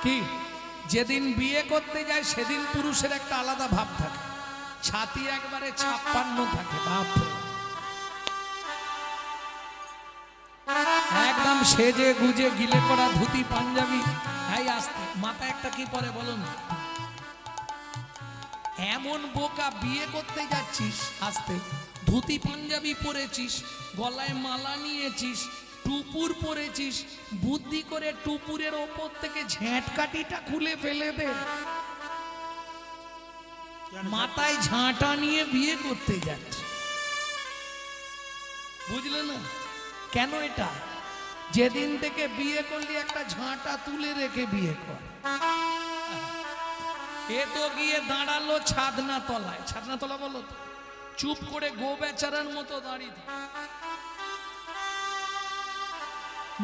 কি যেদিন বিয়ে করতে যায় সেদিন পুরুষের একটা আলাদা ভাব থাকে, ছাতি একবারে 56 থাকে, বাপ একদম সেজে গুজে গিলে করা ধুতি পাঞ্জাবি। এই আসতে মাথায় একটা কি পরে বলুন, এমন বোকা বিয়ে করতে যাচ্ছিস, আসতে ধুতি পাঞ্জাবি পরেছিস, গলায় মালা নিয়েছিস, টুপুর পরেছিস, বুদ্ধি করে টুপুরের ওপর থেকে ঝেঁটকাটিটা খুলে ফেলে দে। মাথায় ঝাঁটা নিয়ে বিয়ে করতে যাচ্ছে, বুঝলে না কেন? এটা যেদিন থেকে বিয়ে করলি একটা ঝাঁটা তুলে রেখে বিয়ে কর। এ তো গিয়ে দাঁড়ালো ছাদনা তলায়, ছাদনা তলা বলো তো, চুপ করে গো বেচারার মতো দাঁড়িয়ে।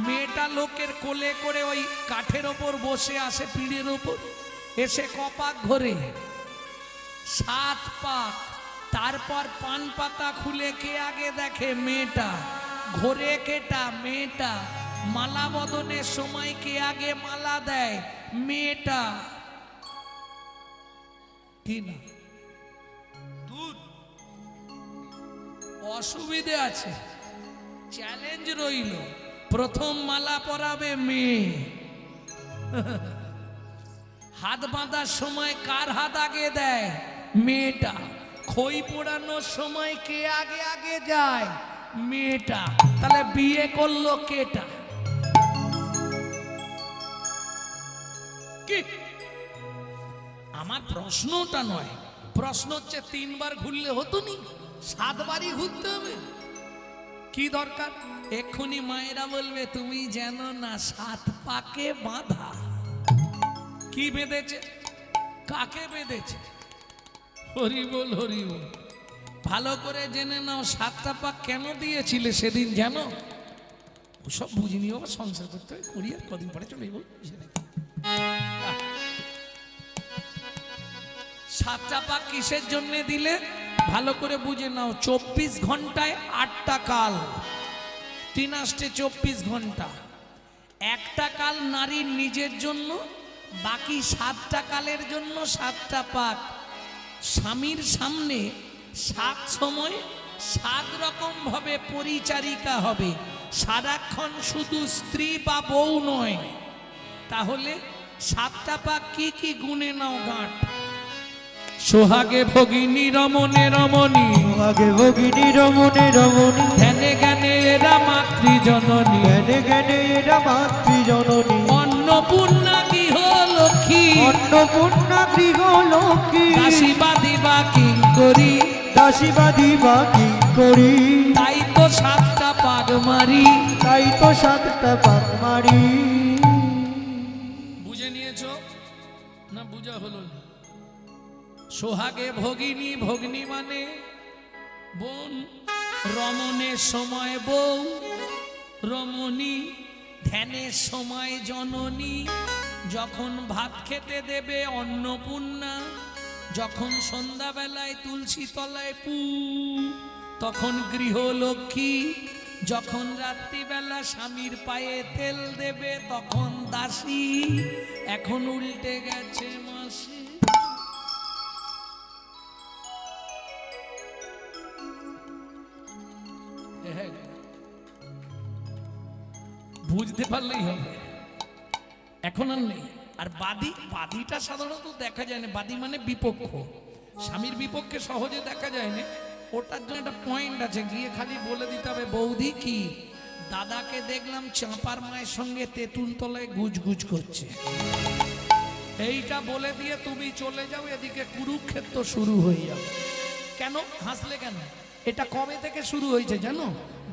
মেয়েটা লোকের কোলে করে ওই কাঠের ওপর বসে আসে, পিঠের ওপর এসে কপাক ঘরে 7 পাক, তারপর পান পাতা খুলে কে আগে দেখে? মেয়েটা। ঘরে কেটা? মেয়েটা। মালা বদনের সময় কে আগে মালা দেয়? মেয়েটা। কি না দূর অসুবিধে আছে, চ্যালেঞ্জ রইল, প্রথম মালা পরাবে মেয়ে। হাত বাঁধার সময় কার হাত আগে দেয়? মেয়েটা। খই পোড়ানোর সময় কে আগে আগে যায়? মেয়েটা। তাহলে বিয়ে করলো কেটা? কি আমার প্রশ্নটা নয়, প্রশ্ন হচ্ছে 3 বার ঘুরলে হতো নি, 7 বারই ঘুরতে হবে? কি দরকার? এক্ষুনি মায়েরা বলবে তুমি জানো না 7 পাকে বাঁধা। কি বেঁধেছে? কাকে বেঁধেছে? হরি বল হরি বল। ভালো করে জেনে নাও 7টা পাক কেন দিয়েছিলে সেদিন, জানো? ওসব বুঝিনি বাবা, সংসার করতে হয়, করি আর কদিন পরে চলে যাবো। 7টা পাক কিসের জন্য দিলে ভালো করে বুঝে নাও। 24 ঘন্টায় 8টা কাল, 3 আষ্টে 24 ঘন্টা। একটা কাল নারীর নিজের জন্য, বাকি 7টা কালের জন্য 7টা পাক। স্বামীর সামনে 7 সময় 7 রকম ভাবে পরিচারিকা হবে, সারাক্ষণ শুধু স্ত্রী বা বউ নয়। তাহলে 7টা পাক কি কি গুণে নাও গাঁট। সোহাগে ভগিনী রমণে রমণী, সোহাগে ভগিনী রমণে রমণী, ধ্যানে জ্ঞানে এরা মাতৃজননী, জ্ঞানে জ্ঞানে এরা মাতৃজননী, অন্নপূর্ণা গৃহ লক্ষ্মী, অন্নপূর্ণা গৃহ লক্ষ্মী, দাসীবাদী বা কিঙ্করী, দাসীবাদী বা কিঙ্করী। তাই তো 7টা পাক মারি, তাই তো 7টা পাক মারি। বুঝে নিয়েছো না? বুঝা হলো না? সোহাগে ভগিনী, ভগ্নী মানে বোন, রমণের সময় বউ রমণী, ধ্যানের সময় জননী, যখন ভাত খেতে দেবে অন্নপূর্ণা, যখন সন্ধ্যাবেলায় তুলসী তলায় পু তখন গৃহলক্ষ্মী, যখন রাত্রিবেলা স্বামীর পায়ে তেল দেবে তখন দাসী। এখন উল্টে গেছে মাসি। বুঝতে পারলেই হবে, এখন আর নেই। আর বাদী, বাদীটা সাধারণত দেখা যায় না। বাদী মানে বিপক্ষ, স্বামীর বিপক্ষে সহজে দেখা যায় না। ওটার জন্য একটা পয়েন্ট আছে, গিয়ে খালি বলে দিতে হবে বৌদি কি দাদাকে দেখলাম চাঁপার মায়ের সঙ্গে তেঁতুল তলায় গুজগুজ করছে, এইটা বলে দিয়ে তুমি চলে যাও, এদিকে কুরুক্ষেত্র শুরু হয়ে যাবে। কেন হাসলে কেন? এটা কবে থেকে শুরু হয়েছে জানো?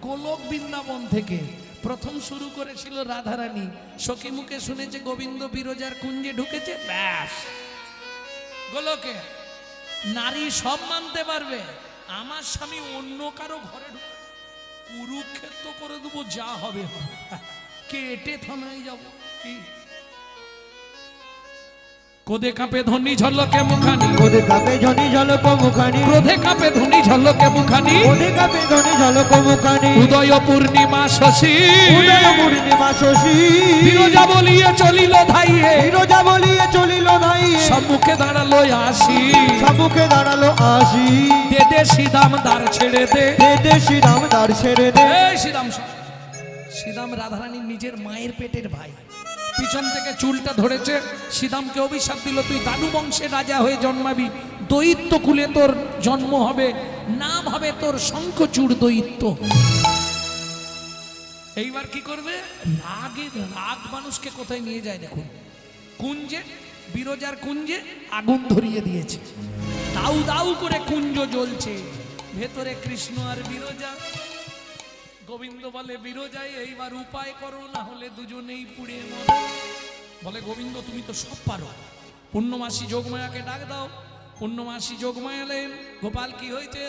গোলক বৃন্দাবন থেকে। প্রথম শুরু করেছিল রাধারানী, সখী মুখে শুনেছে গোবিন্দ বিরজার কুঞ্জে ঢুকেছে, ব্যাস গোলকে। নারী সব মানতে পারবে, আমার স্বামী অন্য কারো ঘরে ঢুকে কুরুক্ষেত্র করে দেবো, যা হবে হবে, কেটে থানায় যাব। কি কোদে কাঁপে ধ্বনি ঝলকে মুখানি, ওদে কাপে ঝনি ঝলক মুখানি, ক্রোধে কাঁপে ধ্বনি ঝলকে মুখানি, ওদে কাপে ঝনি ঝলক মুখানি, উদয় পূর্ণিমা শশী, উদয় পূর্ণিমা শশী, বিরজা বলিয়ে চলিল ধাইয়ে, বিরজা বলিয়ে চলিল ধাইয়ে, সম্মুখে দাঁড়ালো আসি, সম্মুখে দাঁড়ালো আসি, দে দে শ্রীদাম দ্বার ছেড়ে দে, দে দে শ্রীরাম দ্বার ছেড়ে দে। এই শ্রীদাম শোন। শ্রীদাম রাধারানীর নিজের মায়ের পেটের ভাই, পিছন থেকে চুলটা ধরেছে, শ্রীদামকে অভিশাপ দিল, তুই দাদু বংশের রাজা হয়ে জন্মাবি, দৈত্য কুলে তোর জন্ম হবে, নাম হবে তোর শঙ্খচূড় দৈত্য। এইবার কি করবে? রাগ মানুষকে কোথায় নিয়ে যায় দেখুন। কুঞ্জে, বিরজার কুঞ্জে আগুন ধরিয়ে দিয়েছে, দাউ দাউ করে কুঞ্জ জ্বলছে, ভেতরে কৃষ্ণ আর বিরজা। গোবিন্দ বলে বিরজাই এইবার উপায় করো, না হলে দুজনেই পুড়ে মরো। বলে গোবিন্দ তুমি তো সব পারো, পূর্ণমাসী যোগমায়াকে ডাক দাও। পূর্ণমাসী যোগমায়া এলেন। গোপাল কি হয়েছে?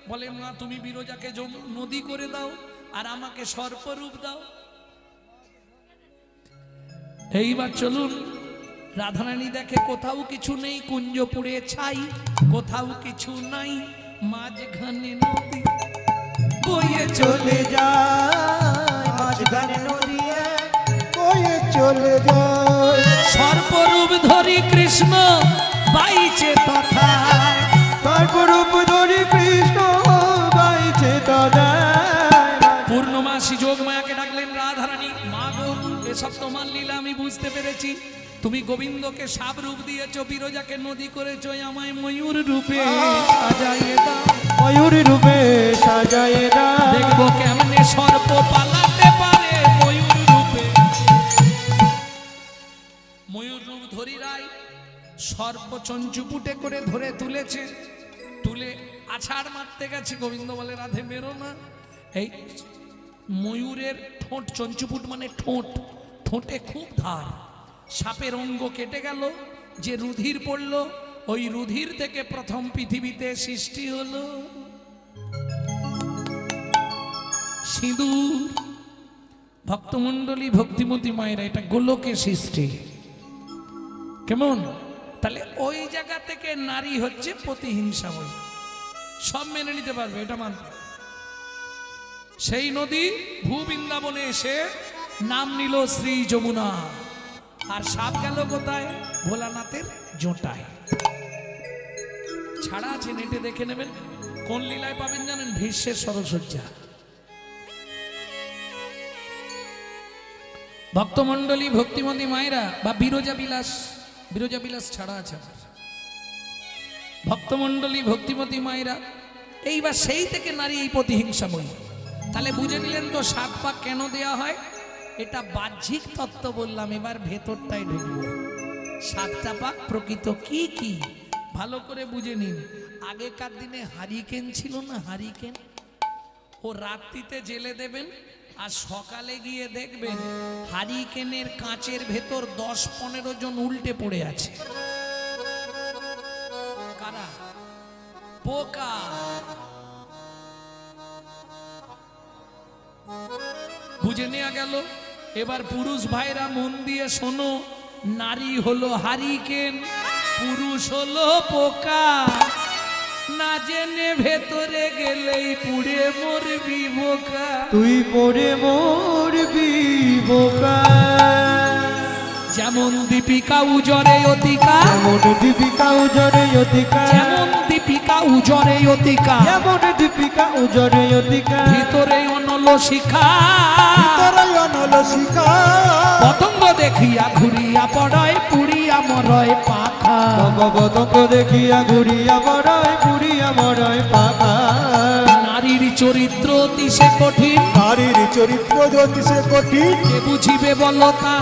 বলে মা তুমি বিরজাকে নদী করে দাও আর আমাকে সর্পরূপ দাও। এইবার চলুন, রাধারানী দেখে কোথাও কিছু নেই, কুঞ্জ পুড়ে ছাই, কোথাও কিছু নাই, মাঝখানে নদী বইয়ে চলে যায় মাঝখানে নদী বয়ে চলে যায়, সর্বরূপ ধরি কৃষ্ণ বাইছে তথায়, সর্বরূপ ধরি কৃষ্ণ বাইছে তদায়। পূর্ণমাসী যোগমায়াকে ডাকলেন, রাধারানী মা গো, এসব তোমার লীলা আমি বুঝতে পেরেছি, তুমি গোবিন্দকে সাপ রূপ দিয়েছো, বিরজাকে নদী করেছো, আমায় ময়ূর রূপে সাজাইয়ে দাও, ময়ূর রূপে সাজায় দাও, দেখবো কেমনে সর্প পালাতে পারে ময়ূর রূপে। ময়ূর রূপ ধরি রায় সর্প চঞ্চুপুটে করে ধরে তুলেছে, তুলে আছাড় মারতে গেছে। গোবিন্দ বলে রাধে বেরো না। এই ময়ূরের ঠোঁট, চঞ্চুপুট মানে ঠোঁট, ঠোঁটে খুব ধার, সাপের অঙ্গ কেটে গেল, যে রুধির পড়লো, ওই রুধির থেকে প্রথম পৃথিবীতে সৃষ্টি হলো সিঁদুর। ভক্তমণ্ডলী, ভক্তিমতী মায়েরা, এটা গোলকে সৃষ্টি। কেমন? তাহলে ওই জায়গা থেকে নারী হচ্ছে প্রতিহিংসাময়ী, সব মেনে নিতে পারবে, এটা মানতে। সেই নদী ভূবৃন্দাবনে এসে নাম নিল শ্রী যমুনা, আর সাপ গেল কোথায়? ভোলানাথের জোটায়। ছাড়া আছে, নেটে দেখে নেবেন। কোন লীলায় পাবেন জানেন? ভীষ্মের সরসজ্জা। ভক্তমণ্ডলী, ভক্তিমতী মায়েরা বা বিরজা বিলাস, বিরজা বিলাস ছাড়া আছে আমার। ভক্তমণ্ডলী, ভক্তিমতী মায়েরা, এইবার সেই থেকে নারী এই প্রতিহিংসাময়ী। তাহলে বুঝে নিলেন তো সাত পাক কেন দেয়া হয়? এটা বাহ্যিক তত্ত্ব বললাম, এবার ভেতরটাই ঢুকবো। সাতটা পাক প্রকৃত কি কি ভালো করে বুঝে নিন। আগেকার দিনে হারিকেন ছিল না, হারিকেন, ও রাত্রিতে জেলে দেবেন আর সকালে গিয়ে দেখবেন হারিকেনের কাঁচের ভেতর 10-15 জন উল্টে পড়ে আছে। কারা? পোকা। বুঝে নেওয়া গেল। এবার পুরুষ ভাইরা মন দিয়ে শোনো, নারী হলো হারিকেন, পুরুষ হলো পোকা, না জেনে ভেতরে গেলেই পুড়ে মরবি বোকা, তুই পড়ে মরবি বোকা। যেমন দীপিকা উজরে অতিকা, যেমন দীপিকা উজরে অতিকা, যেমন দীপিকা উজরে অতিকা, যেমন দীপিকা উজরে অতিকা, ভিতরে অনল শিখা, ভিতরে অনল শিখা, পতঙ্গ দেখিয়া ঘুরিয়া পড়ায়, পুড়িয়া মরয় পাখা, পতঙ্গ দেখিয়া ঘুরিয়া মরয়, পুড়িয়া মরয় পাখা। নারীর চরিত্র অতিশে কঠিন, নারীর চরিত্র জ্যোতিষে কঠিন, কে বুঝিবে বল তা,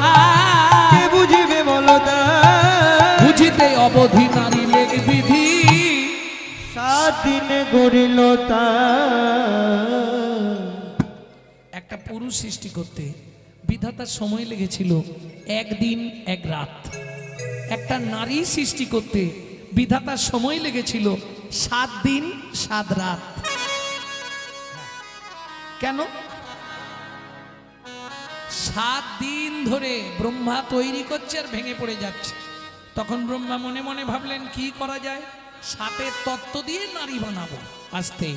কে বুঝিবে বলো তা, বুঝিতে অবধি নারী লেগ বিধি, 7 দিনে গড়িল তা। একটা পুরুষ সৃষ্টি করতে বিধাতার সময় লেগেছিল 1 দিন 1 রাত। একটা নারী সৃষ্টি করতে বিধাতার সময় লেগেছিল 7 দিন 7 রাত। কেন? 7 দিন ধরে ব্রহ্মা তৈরি করছে আর ভেঙে পড়ে যাচ্ছে, তখন ব্রহ্মা মনে মনে ভাবলেন কি করা যায়, সাতের তত্ত্ব দিয়ে নারী বানাবো। আস্তে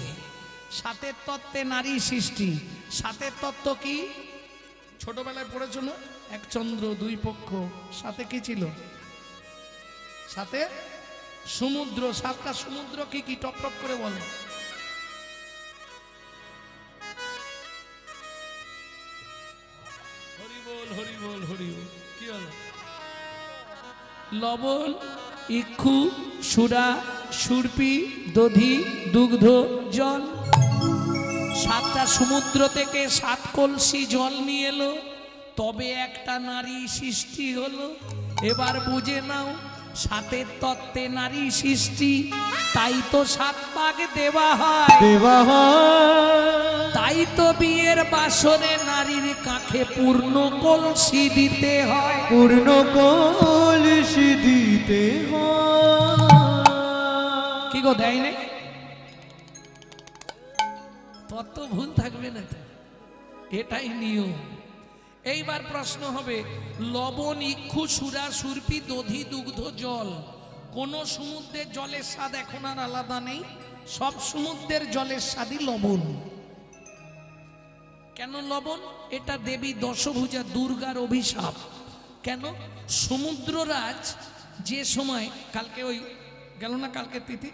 সাতের তত্ত্বে নারী সৃষ্টি। সাতের তত্ত্ব কি ছোটবেলায় পড়েছো না? এক চন্দ্র দুই পক্ষ, সাথে কি ছিল? সাথে সমুদ্র। সাতটা সমুদ্র কি কি টপ টপ করে বলো। হরি বল হরি বল হরি বল। কি হলো? লবণ, ইক্ষু, সুরা, সুরপি, দধি, দুগ্ধ, জল। সাতটা সমুদ্র থেকে 7 কলসি জল নিয়ে এলো, তবে একটা নারী সৃষ্টি হলো। এবার বুঝে নাও, সাতের তত্ত্বে নারী সৃষ্টি, তাই তো 7 ভাগ দেওয়া হয়। তাই তো বিয়ের বাসরে নারীর কাছে পূর্ণ কলসি দিতে হয়। পূর্ণ কলসি দিতে হয়। কি গো, দেয় নাই? তত ভুল থাকবে না তো, এটাই নিয়ম। এইবার প্রশ্ন হবে, লবণ, ইক্ষু, সুরা, সুরপি, দধি, দুগ্ধ, জল, কোন সমুদ্রের জলের স্বাদ এখন আর আলাদা নেই? সব সমুদ্রের জলের স্বাদই লবণ। কেন লবণ? এটা দেবী দশভুজা দুর্গার অভিশাপ। কেন? সমুদ্ররাজ যে সময়, কালকে ওই গেল না, কালকে তিথি,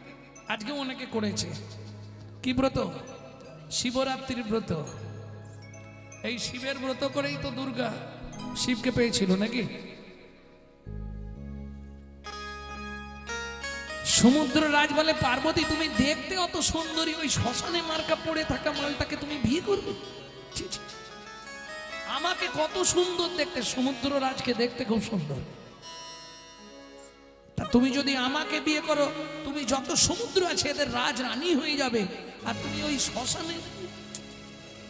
আজকেও অনেকে করেছে কি ব্রত? শিবরাত্রির ব্রত। এই শিবের ব্রত করেই তো দুর্গা শিবকে পেয়েছিল নাকি? সমুদ্র রাজ বলে, পার্বতী তুমি দেখতে অত সুন্দরী, ওই শ্মশানে মার্কা পড়ে থাকা মালটাকে তুমি বিয়ে করবে? ছি ছি, আমাকে কত সুন্দর দেখতে, সমুদ্র রাজকে দেখতে খুব সুন্দর। তা তুমি যদি আমাকে বিয়ে করো, তুমি যত সমুদ্র আছে এদের রাজ রানী হয়ে যাবে, আর তুমি ওই শ্মশানে,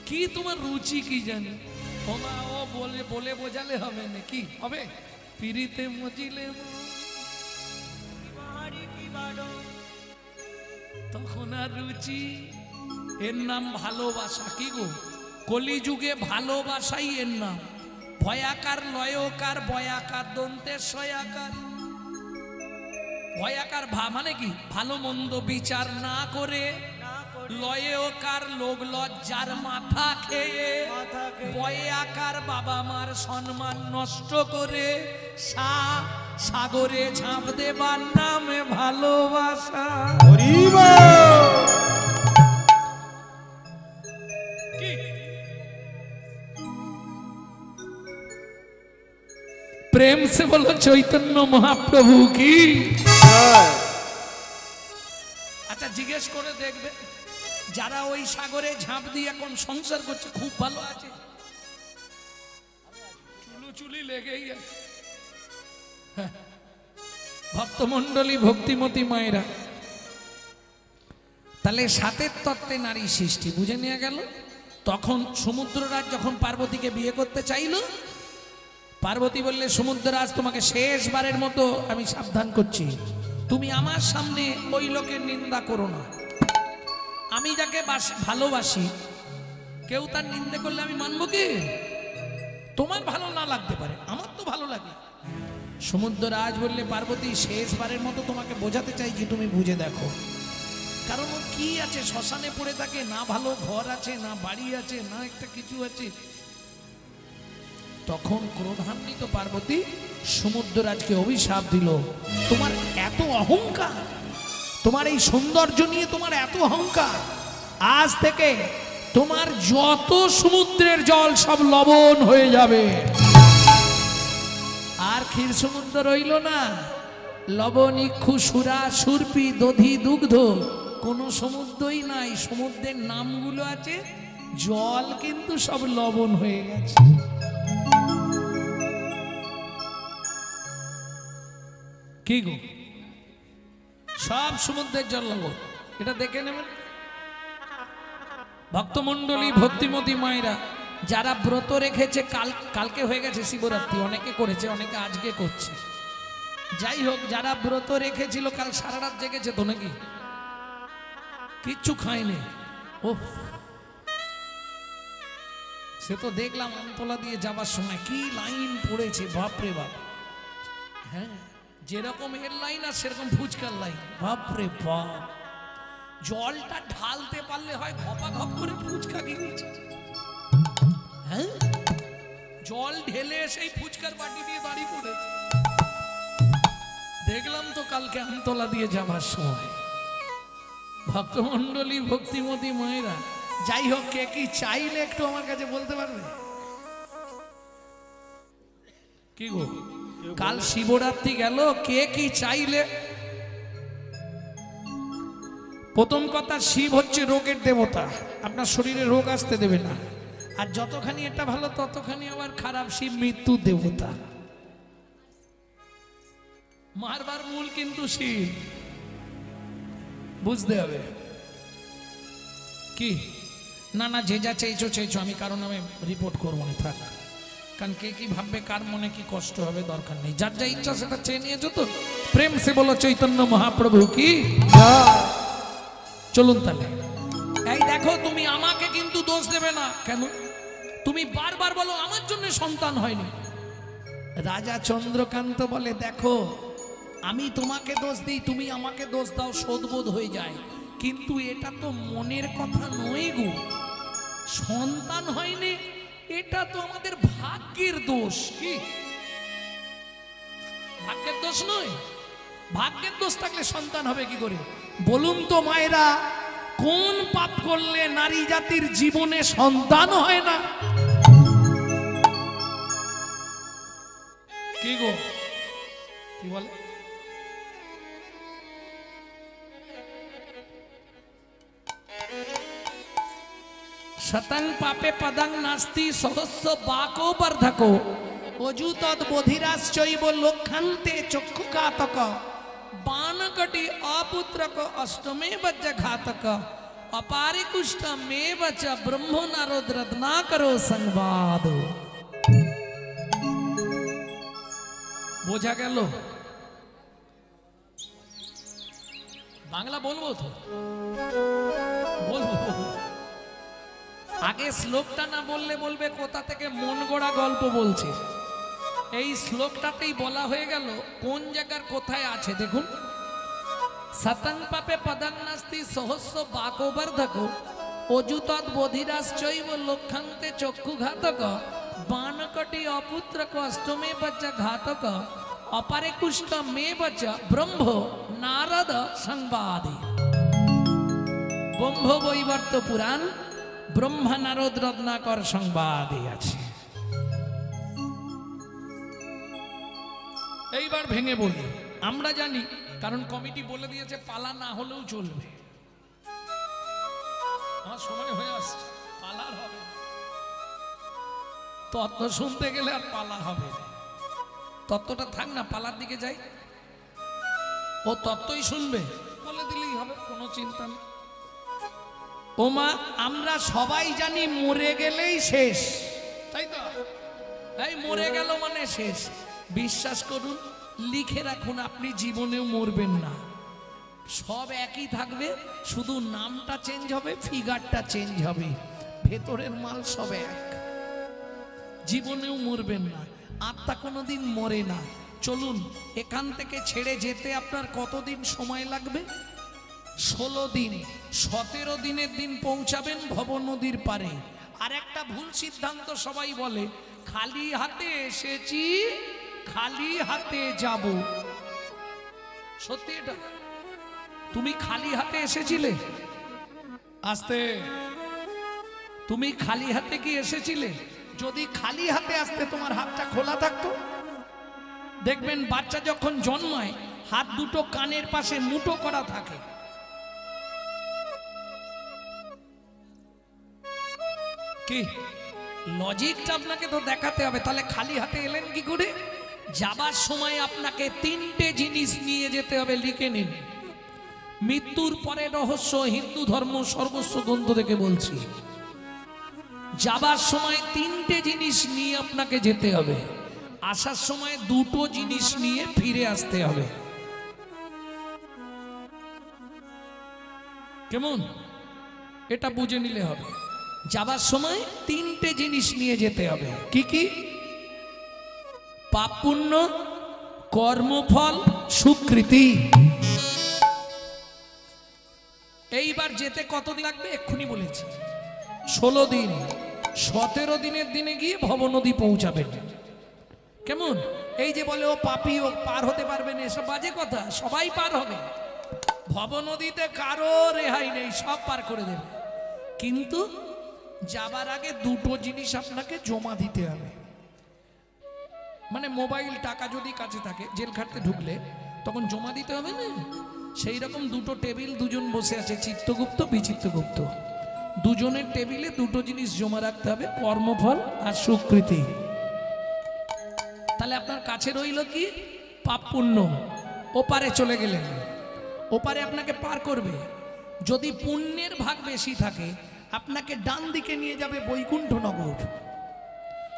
কি তোমার রুচি কি জানি? ওমা, ও বলে বলে বোঝালে হবে না, কি হবে? পিরিতে মজিলে তখন আর রুচি। এর নাম ভালোবাসা। কি গো, কলিযুগে ভালোবাসাই এর নাম। ভয়াকার, লয়কার, বয়াকার, দন্তের সয়াকার। ভয়াকার মানে কি? ভালো মন্দ বিচার না করে। লয়কার, লোক লজ্জার মাথা খেয়ে। বয়াকার, বাবা মার সম্মান নষ্ট করে। সাগরে ঝাঁপ দেবার নামে ভালোবাসা। প্রেম সে বলো চৈতন্য মহাপ্রভু কি। আচ্ছা, জিজ্ঞেস করে দেখবে, যারা ওই সাগরে ঝাঁপ দিয়ে এখন সংসার করছে খুব ভালো আছে? চুলুচুলি লেগেই আছে। ভক্তমন্ডলী, ভক্তিমতী মায়েরা, তাহলে সাতের তত্ত্বে নারী সৃষ্টি বুঝে নিয়ে গেল। তখন সমুদ্ররাজ যখন পার্বতীকে বিয়ে করতে চাইল, পার্বতী বললে, সমুদ্ররাজ তোমাকে শেষবারের মতো আমি সাবধান করছি, তুমি আমার সামনে ওই লোকের নিন্দা করো না। আমি যাকে ভালোবাসি, কেউ তার নিন্দা করলে আমি মানবো কি? তোমার ভালো না লাগতে পারে, আমার তো ভালো লাগে। সমুদ্ররাজ বললে, পার্বতী শেষবারের মতো তোমাকে বোঝাতে চাইছি, তুমি বুঝে দেখো। কারণ ও কি আছে, শ্মশানে পড়ে থাকে, না ভালো ঘর আছে, না বাড়ি আছে, না একটা কিছু আছে। তখন ক্রোধান্বিত পার্বতী সমুদ্ররাজকে অভিশাপ দিল, তোমার এত অহংকার, তোমার এই সৌন্দর্য নিয়ে তোমার এত অহংকার, আজ থেকে তোমার যত সমুদ্রের জল সব লবণ হয়ে যাবে। আর ক্ষীর সমুদ্র রইল না, লবণ, ইক্ষু, সুরা, সুরপি, দধি, দুগ্ধ, কোন সমুদ্রই নাই। সমুদ্রের নামগুলো আছে, জল কিন্তু সব লবণ হয়ে গেছে। কি গো, সব সমুদ্রের জল লবণ, এটা দেখে নেবেন। ভক্তমন্ডলী, ভক্তিমতী মায়েরা, যারা ব্রত রেখেছে, কালকে হয়ে গেছে শিবরাত্রি, অনেকে করেছে, অনেকে আজকে করছে। যাই হোক, যারা ব্রত রেখেছিল কাল সারা রাত জেগেছে তো নাকি? কিচ্ছু খায়নি। ও, সে তো দেখলাম আমতলা দিয়ে যাবার সময় কি লাইন পড়েছে, বাপরে বাপ। হ্যাঁ, যেরকম এর লাইন আর সেরকম ফুচকার লাইন। বাপরে বাপ, জলটা ঢালতে পারলে হয় ঘপা ঘপ করে ফুচকা গিয়েছে। হ্যাঁ, জল ঢেলে সেই ফুচকার বাটি দিয়ে বাড়ি পড়েছে। দেখলাম তো কালকে আমতলা দিয়ে যাবার সময় ভক্তমন্ডলী, ভক্তিমতী মায়েরা। যাই হোক, কে কি চাইলে একটু আমার কাছে বলতে পারবে? কি গো, কাল শিবরাত্রি গেল, কে কি চাইলে? প্রথম কথা, শিব হচ্ছে রোগের দেবতা, আপনার শরীরে রোগ আসতে দেবে না। আর যতখানি এটা ভালো ততখানি আবার খারাপ। শিব মৃত্যুর দেবতা, মারবার মূল কিন্তু শিব, বুঝতে হবে। কি না না, যে যা চেয়েছো চেয়েছো, আমি কারণ আমি রিপোর্ট করবো না, থাক। কারণ কে কি ভাববে, কার মনে কি কষ্ট হবে, দরকার নেই। যার যা ইচ্ছা সেটা চেয়ে নিয়েছো তো। প্রেম সে বলো চৈতন্য মহাপ্রভু কি। চলুন তাহলে। এই দেখো, তুমি আমাকে কিন্তু দোষ দেবে না। কেন? তুমি বারবার বলো আমার জন্য সন্তান হয়নি। রাজা চন্দ্রকান্ত বলে, দেখো আমি তোমাকে দোষ দিই, তুমি আমাকে দোষ দাও, শোধবোধ হয়ে যায়। কিন্তু এটা তো মনের কথা নয় গো। সন্তান হয়নি, এটা তো আমাদের ভাগ্যের দোষ। কি ভাগ্যের দোষ নয়? ভাগ্যের দোষ থাকলে সন্তান হবে কি করে? বলুন তো মায়েরা, কোন পাপ করলে নারী জাতির জীবনে সন্তান হয় না? কি গো, কি বলে? শতং পাপে পদং নাস্তি সহস্র বাকো বর্ধকো অজু তদ বধিরাশ্চৈব লক্ষান্তে চক্ষুঘাতক বানকটি অপুত্রক অষ্টমে বজ্জ ঘাতক অপারে কুষ্ঠ মে বচ ব্রহ্ম নারদ রত্নাকরো সংবাদ। বোঝা গেল? বাংলা বলবো তো, বলবো। আগে শ্লোকটা না বললে বলবে কোথা থেকে মন গড়া গল্প বলছে। এই শ্লোকটাতেই বলা হয়ে গেল কোন জায়গার কোথায় আছে। দেখুন, শতং পাপে পদং নাস্তি সহস্র বাকো বর্ধকো অজু তদ বধিরাশ্চৈব লক্ষান্তে চক্ষুঘাতক বানকটি অপুত্রক অষ্টমে বজ্জ ঘাতক অপারে কুষ্ঠ মে বচ ব্রহ্ম নারদ সংবাদে। ব্রহ্ম বৈবর্ত পুরাণ ব্রহ্মা নারদ রত্নাকর সংবাদে আছে। এইবার ভেঙে বলি, আমরা জানি, কারণ কমিটি বলে দিয়েছে পালা না হলেও চলবে। আমার সময় হয়ে আসছে, পালার হবে। তত্ত্ব শুনতে গেলে আর পালা হবে না। তত্ত্বটা থাক না, পালার দিকে যাই। ও তত্ত্বই শুনবে, বলে দিলেই হবে, কোনো চিন্তা নেই। ওমা, আমরা সবাই জানি মরে গেলেই শেষ, তাই তো? এই মরে গেল মানে শেষ। বিশ্বাস করুন, লিখে রাখুন, আপনি জীবনেও মরবেন না। সব একই থাকবে, শুধু নামটা চেঞ্জ হবে, ফিগারটা চেঞ্জ হবে, ভেতরের মাল সব এক। জীবনেও মরবেন না, আত্মা কোনোদিন মরে না। চলুন, এখান থেকে ছেড়ে যেতে আপনার কতদিন সময় লাগবে? 16 দিন। 17 দিনের দিন পৌঁছাবেন ভব নদীর পারে। আর একটা ভুল সিদ্ধান্ত সবাই বলে, খালি হাতে এসেছি, খালি হাতে যাব। সত্যি এটা? তুমি খালি হাতে এসেছিলে? আসতে, তুমি খালি হাতে কি এসেছিলে? যদি খালি হাতে আসতে তোমার হাতটা খোলা থাকতো। দেখবেন বাচ্চা যখন জন্মায় হাত দুটো কানের পাশে মুঠো করা থাকে। কি লজিকটা আপনাকে তো দেখাতে হবে। তাহলে খালি হাতে এলেন কি করে? যাবার সময় আপনাকে 3টে জিনিস নিয়ে যেতে হবে, লিখে নিন। মৃত্যুর পরে রহস্য, হিন্দু ধর্ম সর্বস্ব গ্রন্থ থেকে বলছি। যাবার সময় 3টে জিনিস নিয়ে আপনাকে যেতে হবে, আসার সময় 2টো জিনিস নিয়ে ফিরে আসতে হবে। কেমন? এটা বুঝে নিলে হবে। যাবার সময় 3টে জিনিস নিয়ে যেতে হবে। কি কি? পাপ পুণ্য, কর্মফল সুকৃতি। এইবার যেতে কতদিন লাগবে এক্ষুনি বলেছি, 16 দিন। 17 দিনের দিনে গিয়ে ভবনদী পৌঁছাবেন। কেমন? এই যে বলে ও পাপী, ও পার হতে পারবে না, এসব বাজে কথা। সবাই পার হবে, ভবনদীতে কারো রেহাই নেই, সব পার করে দেবে। কিন্তু যাবার আগে দুটো জিনিস আপনাকে জমা দিতে হবে। মানে মোবাইল, টাকা যদি কাছে থাকে, জেল খাটতে ঢুকলে তখন জমা দিতে হবে না? সেই রকম দুটো টেবিল, দুজন বসে আছে, চিত্তগুপ্ত বিচিত্রগুপ্ত। দুজনের টেবিলে দুটো জিনিস জমা রাখতে হবে, কর্মফল আর সুকৃতি। তাহলে আপনার কাছে রইল কি? পাপ পুণ্য। ওপারে চলে গেলেন, ওপারে আপনাকে পার করবে। যদি পুণ্যের ভাগ বেশি থাকে আপনাকে ডান দিকে নিয়ে যাবে বৈকুণ্ঠনগর,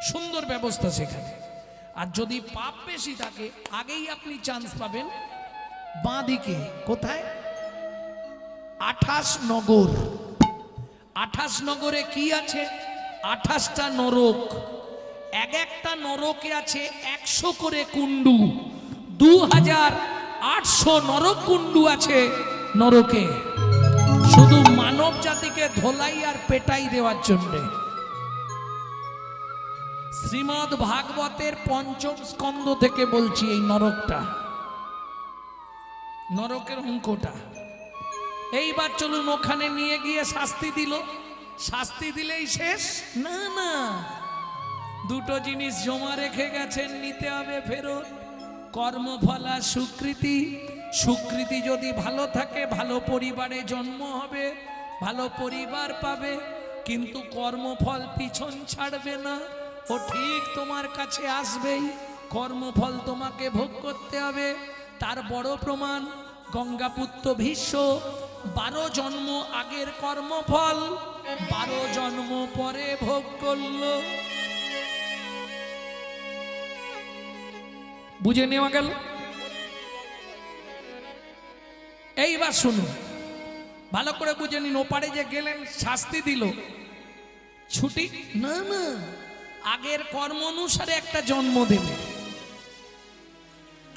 সুন্দর ব্যবস্থা সেখানে। আর যদি পাপ বেশি থাকে আগেই আপনি চান্স পাবেন বাঁ দিকে। কোথায়? 28 নগর। 28 নগরে কি আছে? 28টা নরক। এক একটা নরকে আছে 100 করে কুণ্ডু। 2800 নরক কুণ্ডু আছে নরকে, শুধু মানব জাতিকে ধোলাই আর পেটাই দেওয়ার জন্যে। শ্রীমদ্ ভাগবতের 5ম স্কন্ধ থেকে বলছি এই নরকটা, নরকের অঙ্কটা। এইবার চলুন, ওখানে নিয়ে গিয়ে শাস্তি দিল। শাস্তি দিলেই শেষ? না না, দুটো জিনিস জমা রেখে গেছেন, নিতে হবে ফেরত। কর্মফলা সুকৃতি। সুকৃতি যদি ভালো থাকে ভালো পরিবারে জন্ম হবে, ভালো পরিবার পাবে। কিন্তু কর্মফল পিছন ছাড়বে না, ও ঠিক তোমার কাছে আসবেই। কর্মফল তোমাকে ভোগ করতে হবে। তার বড় প্রমাণ গঙ্গাপুত্র ভীষ্ম 12 জন্ম আগের কর্মফল 12 জন্ম পরে ভোগ করল। বুঝে নেওয়া গেল? এইবার শুনুন, ভালো করে বুঝে নিন। ওপারে যে গেলেন, শাস্তি দিল, ছুটি না না, আগের কর্ম অনুসারে একটা জন্ম দেবে।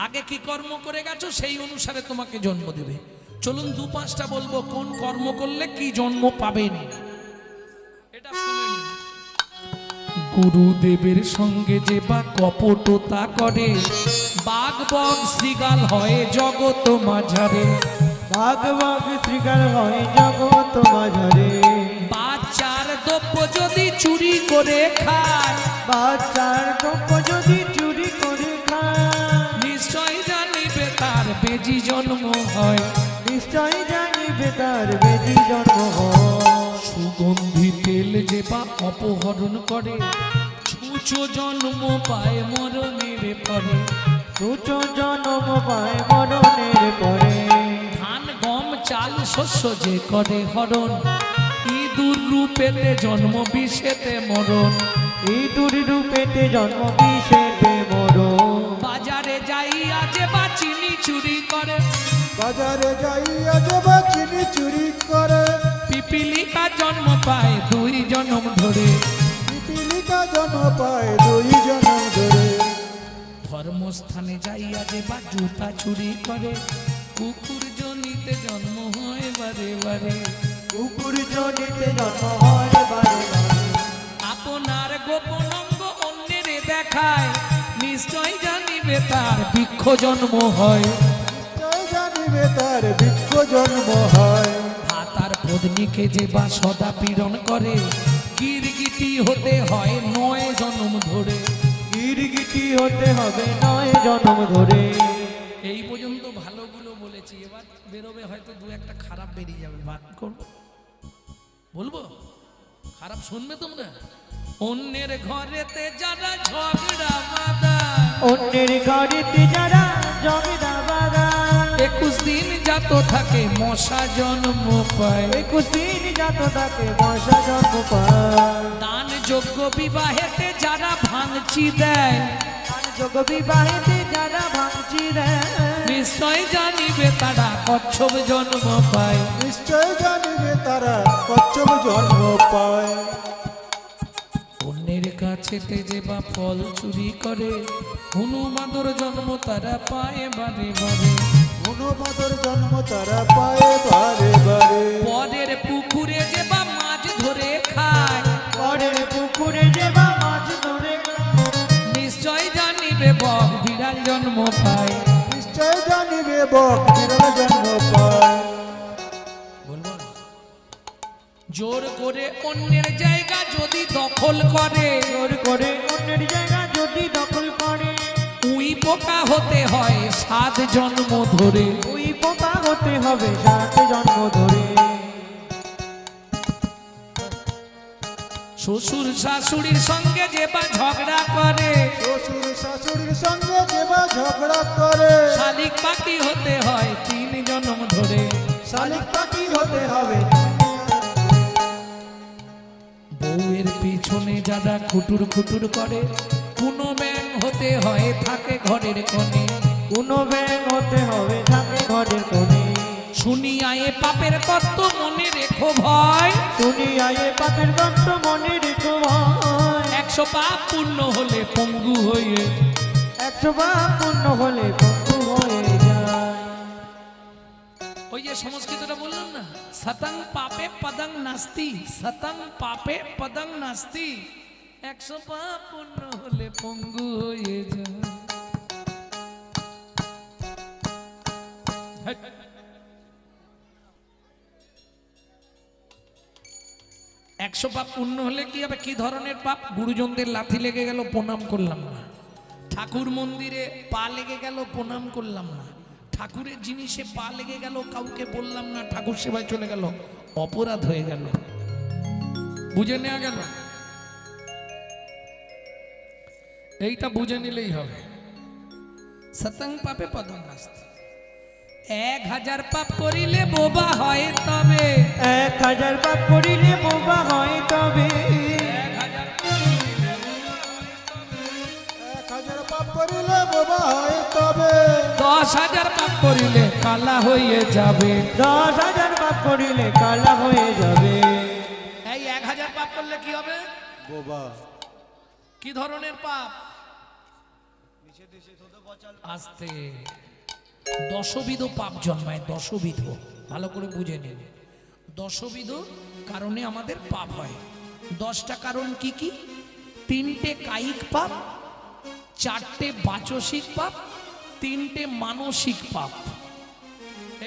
আগে কি কর্ম করে গেছো সেই অনুসারে তোমাকে জন্ম দেবে। চলুন 2-5টা বলবো কোন কর্ম করলে কি জন্ম পাবেন, এটা শুনে নিন। গুরুদেবের সঙ্গে যে বা কপটতা করে, বাঘ বক শ্রীগাল হয় জগত মাঝারে। বাঘ বাঘ শ্রীকার হয় জগৎ মাঝারে। বাচ্চার দ্রব্য যদি চুরি করে খায়, বাচ্চার দ্রব্য যদি চুরি করে খায়, নিশ্চয় জানিবে তার বেজি জন্ম হয়। নিশ্চয় জানিবে তার বেদি জন্ম হয়। সুগন্ধি তেল যে বা অপহরণ করে, ছুঁচো জন্ম পায় মরণের পরে। তুচ্ছ জন্ম পায় মরণের পরে। ধান গম চাল শস্য যে করে হরণ, ইঁদুর রূপেতে জন্ম বিষেতে মরণ। ইঁদুর রূপেতে জন্ম বিষেতে মরণ। বাজারে যাইয়া যে বা চিনি চুরি করে, বাজারে যাইয়া যে বা চিনি চুরি করে। পিপিলিকা জন্ম পায় 2 জন্ম ধরে। পিপিলিকা জন্ম পায় 2 জন্ম ধরে। ধর্মস্থানে যাইয়া যে বা জুতা চুরি করে, কুকুর জনিতে জন্ম হয় বারে বারে। কুকুর জনিতে জন্ম হয় বারে বারে। আপনার গোপন অঙ্গ অন্যের দেখায়, নিশ্চয় জানিবে তার বৃক্ষ জন্ম হয়। নিশ্চয় জানিবে তার বৃক্ষ জন্ম হয়। ভাতার পত্নীকে যে বা সদা পীড়ন করে, গিরগিটি হতে হয় 9 জন্ম ধরে। গিরগিটি হতে হবে 9 জন্ম ধরে। এই পর্যন্ত ভালোগুলো বলেছি, এবার বেরোবে হয়তো 2-1টা খারাপ বেরিয়ে যাবে। বাদ করবো, বলবো খারাপ শুনবে তোমরা? অন্যের ঘরেতে যারা ঝগড়া বাঁধা, অন্যের ঘরেতে যারা ঝগড়া বাঁধা, 21 দিন যাত থাকে মশা জন্ম পায়। 21 দিন যাত থাকে মশা জন্ম পায়। দান যোগ্য বিবাহেতে যারা ভাঙচি দেয়, যোগ বিবাহেতে যারা ভাঙচি দেয়, নিশ্চয় জানিবে তারা কচ্ছপ জন্ম পায়। নিশ্চয় জানিবে তারা কচ্ছপ জন্ম পায়। অন্যের কাছে গাছেতে যে বা ফল চুরি করে, হনুমাদর জন্ম তারা পায় বারে বারে। হনুমাদর জন্ম তারা পায় বারে বারে। পরের পুকুরে যে বা মাছ ধরে খায়, পরের পুকুরে যে বা মাছ ধরে নিশ্চয় জানিবে বক বিড়াল জন্ম পায়। নিশ্চয় জানিবে বক বিড়াল জন্ম পায়। বলবো না? জোর করে অন্যের জায়গা যদি দখল করে, জোর করে অন্যের জায়গা যদি দখল করে, উই পোকা হতে হয় 7 জন্ম ধরে। ওই পোকা হতে হবে 7 জন্ম ধরে। শ্বশুর শাশুড়ির সঙ্গে যে বা ঝগড়া করে, শ্বশুর শাশুড়ির সঙ্গে যে বা ঝগড়া করে, শালিক পাখি হতে হয় 3 জন্ম ধরে। শালিক পাখি হতে হবে। বউয়ের পিছনে যারা খুটুর খুটুর করে, কোনো ব্যাং হতে হয় থাকে ঘরের কোণে। কোনো ব্যাং হতে হবে থাকে ঘরের কোণে। শুনিয়ায় পাপের কর্ত মনে রেখো ভয়, শুনিয়া এ পাপের গন্ত মনে রেখো ভয়। 100 পাপ পূর্ণ হলে পঙ্গু হয়ে। 100 পাপ পূর্ণ হলে বন্ধু হয়ে যায়। ওই যে সংস্কৃতটা বললাম না, সতং পাপে পদং নাস্তি, সতং পাপে পদং নাস্তি, 100 পাপ পূর্ণ হলে পঙ্গু হয়ে যায়। 100 পাপ পূর্ণ হলে কি হবে? কি ধরনের পাপ? গুরুজনদের লাথি লেগে গেল, প্রণাম করলাম না। ঠাকুর মন্দিরে পা লেগে গেল, প্রণাম করলাম না। ঠাকুরের জিনিসে পা লেগে গেল, কাউকে বললাম না, ঠাকুর সেবায় চলে গেল, অপরাধ হয়ে গেল। বুঝে নেওয়া গেল? এইটা বুঝে নিলেই হবে। সতং পাপে পদং নাস্তি। 1000 পাপ করিলে বোবা হয় তবে, 1000 পাপ করিলে বোবা হয় তবে, 1000 পাপ করিলে বোবা হয় তবে, 10,000 পাপ করিলে কালা হয়ে যাবে। 10,000 পাপ করিলে কালা হয়ে যাবে। এই 1000 পাপ করলে কি হবে? বোবা। কি ধরনের পাপ? আস্তে। 10বিধ পাপ জন্মায়, 10বিধ। ভালো করে বুঝে নিন। 10বিধ কারণে আমাদের পাপ হয়। 10টা কারণ কি কি? 3টে কায়িক পাপ, 4টে বাচসিক পাপ, 3টে মানসিক পাপ।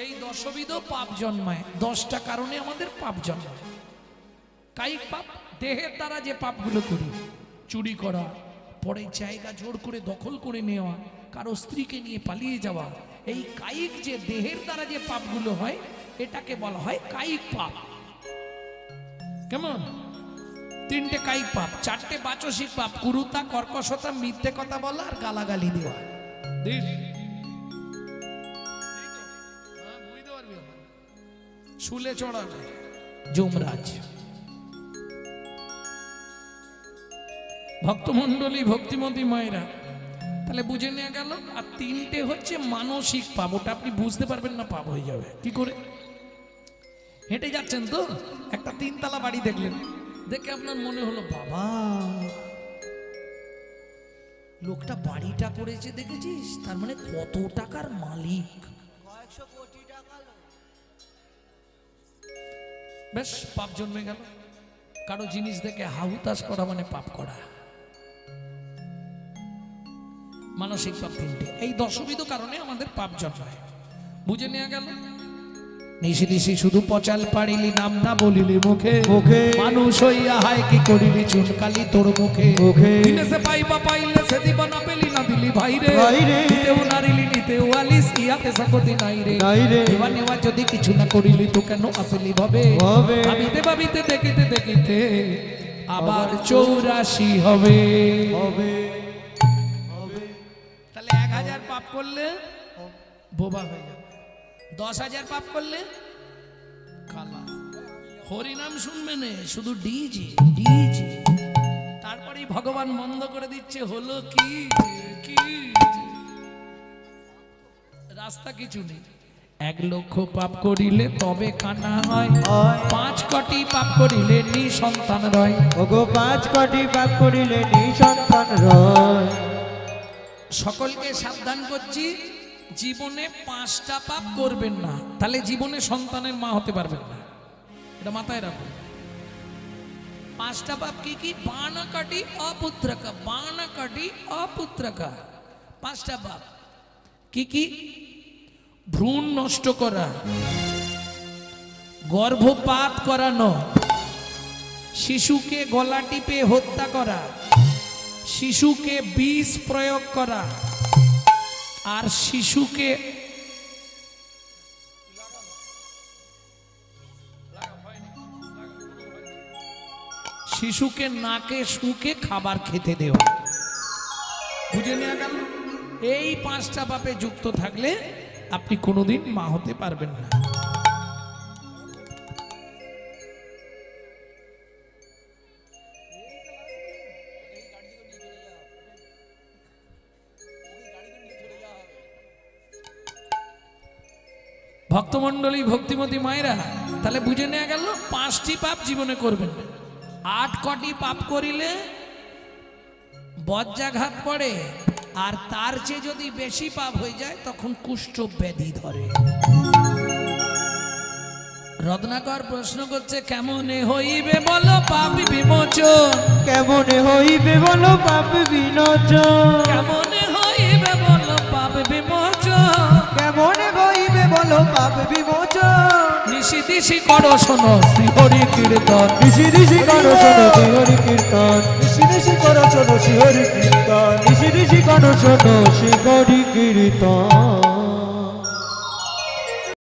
এই 10বিধ পাপ জন্মায়। 10টা কারণে আমাদের পাপ জন্মায়। কায়িক পাপ, দেহের দ্বারা যে পাপগুলো করি, চুরি করা, পরে জায়গা জোর করে দখল করে নেওয়া, কারো স্ত্রীকে নিয়ে পালিয়ে যাওয়া, এই কায়িক যে দেহের দ্বারা যে পাপগুলো হয়, এটাকে বলা হয় কায়িক পাপ। কেমন? 3টে কায়িক পাপ, 4টে বাচসিক পাপ, কুরুতা, কর্কশতা, মিথ্যে কথা বলা আর গালাগালি দেওয়া। শুলে চড়াবে যমরাজ। ভক্তমণ্ডলী, ভক্তিমতী মায়েরা, তাহলে বুঝে নেওয়া গেল। আর 3টে হচ্ছে মানসিক পাপ, ওটা আপনি বুঝতে পারবেন না, পাপ হয়ে যাবে। কি করে? হেঁটে যাচ্ছেন তো, একটা 3 তলা বাড়ি দেখলেন, দেখে আপনার মনে হলো, বাবা লোকটা বাড়িটা করেছে দেখেছিস, তার মানে কত টাকার মালিক। বেশ, পাপ জন্মে গেল। কারো জিনিস দেখে হাহুতাশ করা মানে পাপ করা। মানসিক পাপ 3টে। এই 10বিধ কারণে আমাদের পাপ জন্মায়। বুঝে নেওয়া গেল? নিশি নিশি শুধু পচাল পাড়িলি, নাম না বলিলি মুখে মুখে, মানুষ হইয়া হায় কি করিলি চুনকালি তোর মুখে মুখে। দিনে সে পাইবা পাইলে সে দিবা, না পেলি না দিলি ভাইরে, ভাইরে। নিতেও নারিলি নিতেও আলিস, ইহাতে সকতি নাই রে। নাই রে। দেওয়া নেওয়া যদি কিছু না করিলি তো কেন আসলি ভাবে? ভাবে। ভাবিতে ভাবিতে দেখিতে দেখিতে আবার 84 হবে। হবে। তাহলে 1000 পাপ করলে বোবা হয়ে যাবে, 10,000 পাপ করলে কালা। হরিনাম শুনবে না, শুধু ডিজি ডিজি। তারপরেই ভগবান বন্ধ করে দিচ্ছে, হলো কি কি রাস্তা কিছু নেই। 1 লক্ষ পাপ করিলে তবে কানা হয়, হয়। 5 কোটি পাপ করিলে নিঃসন্তান রয়। ওগো 5 কোটি পাপ করিলে নিঃসন্তান রয়। সকলকে সাবধান করছি, জীবনে 5টা পাপ করবেন না, তাহলে জীবনে সন্তানের মা হতে পারবেন না, এটা মাথায় রাখুন। 5টা পাপ কি কি? বানাকাটি অপুত্রকা, বানাকাটি অপুত্রকা। 5টা পাপ কি কি? ভ্রূণ নষ্ট করা, গর্ভপাত করানো, শিশুকে গলা টিপে হত্যা করা, শিশুকে বিষ প্রয়োগ করা, আর শিশুকে নাকে শুকে খাবার খেতে দেওয়া। বুঝে নেওয়া গেল? এই 5টা পাপে যুক্ত থাকলে আপনি কোনোদিন মা হতে পারবেন না। ভক্তমণ্ডলী, ভক্তিমতী মায়েরা, তাহলে বুঝে নেওয়া গেল 5টি পাপ জীবনে করবেন না। 8 কোটি পাপ করিলে বজ্রাঘাত পড়ে, আর তার চেয়ে যদি বেশি পাপ হয়ে যায় তখন কুষ্ঠ ব্যাধি ধরে। রত্নাকর প্রশ্ন করছে, কেমনে হইবে বলো পাপ বিমোচন? কেমনে হইবে বলো পাপ বিমোচন? কেমনে হইবে বলো পাপ বিমোচন? কেমনে হইবে বলো পাপ বিমোচন? নিশি দিশি করো শোনো শ্রী হরি কীর্তন, ঋষি ঋষি করো শোনো শ্রী হরি কীর্তন, ঋষি ঋষি করো শোনো শ্রী হরি কীর্তন, ঋষি ঋষি করো শোনো শ্রী হরি কীর্তন।